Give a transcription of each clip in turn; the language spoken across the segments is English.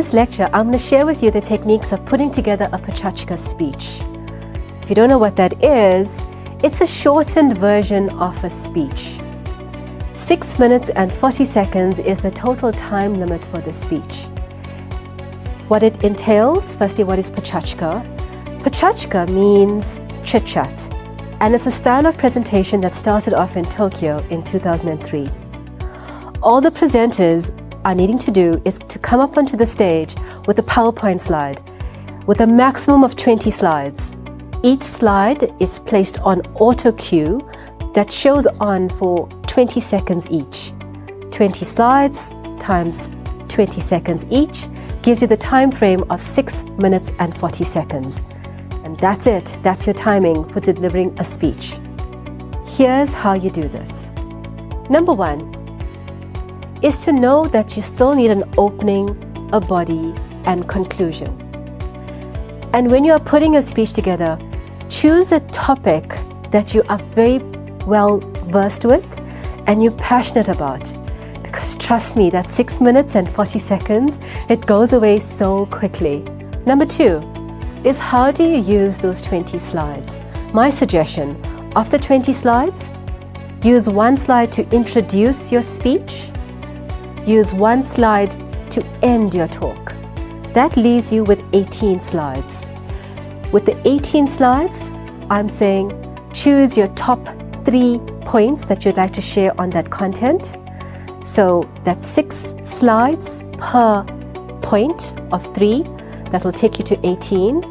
this lecture, I'm going to share with you the techniques of putting together a Pecha speech. If you don't know what that is, it's a shortened version of a speech. 6 minutes and 40 seconds is the total time limit for the speech. What it entails, firstly, what is Pecha? Pecha means chit-chat, and it's a style of presentation that started off in Tokyo in 2003. All the presenters are needing to do is to come up onto the stage with a PowerPoint slide with a maximum of 20 slides. Each slide is placed on auto cue that shows on for 20 seconds each. 20 slides times 20 seconds each gives you the time frame of 6 minutes and 40 seconds. And that's it. That's your timing for delivering a speech. Here's how you do this. Number 1 is to know that you still need an opening, a body, and conclusion. And when you are putting your speech together, choose a topic that you are very well versed with and you're passionate about. Because trust me, that 6 minutes and 40 seconds, it goes away so quickly. Number 2 is how do you use those 20 slides? My suggestion, of the 20 slides, use one slide to introduce your speech, use one slide to end your talk. That leaves you with 18 slides. With the 18 slides, I'm saying choose your top 3 points that you'd like to share on that content. So that's 6 slides per point of 3. That will take you to 18.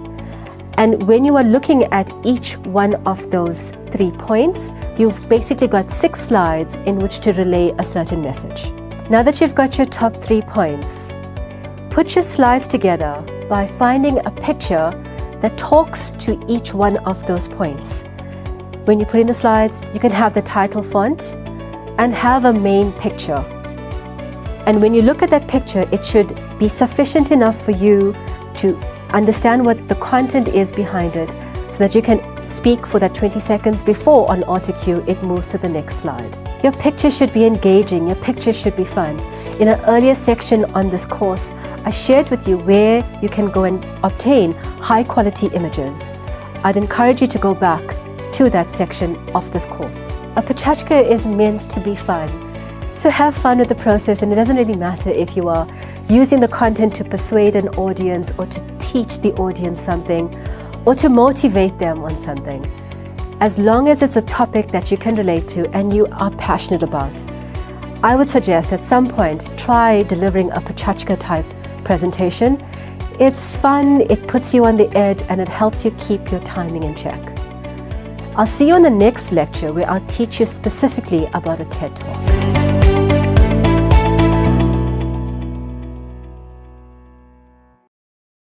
And when you are looking at each one of those 3 points, you've basically got 6 slides in which to relay a certain message. Now that you've got your top 3 points, put your slides together by finding a picture that talks to each one of those points. When you put in the slides, you can have the title font and have a main picture. And when you look at that picture, it should be sufficient enough for you to understand what the content is behind it so that you can speak for that 20 seconds before on auto cue it moves to the next slide. Your picture should be engaging, your picture should be fun. In an earlier section on this course, I shared with you where you can go and obtain high quality images. I'd encourage you to go back to that section of this course. A Pecha is meant to be fun. So have fun with the process, and it doesn't really matter if you are using the content to persuade an audience or to teach the audience something or to motivate them on something. As long as it's a topic that you can relate to and you are passionate about, I would suggest at some point try delivering a Pecha type presentation. It's fun, it puts you on the edge, and it helps you keep your timing in check. I'll see you in the next lecture where I'll teach you specifically about a TED Talk.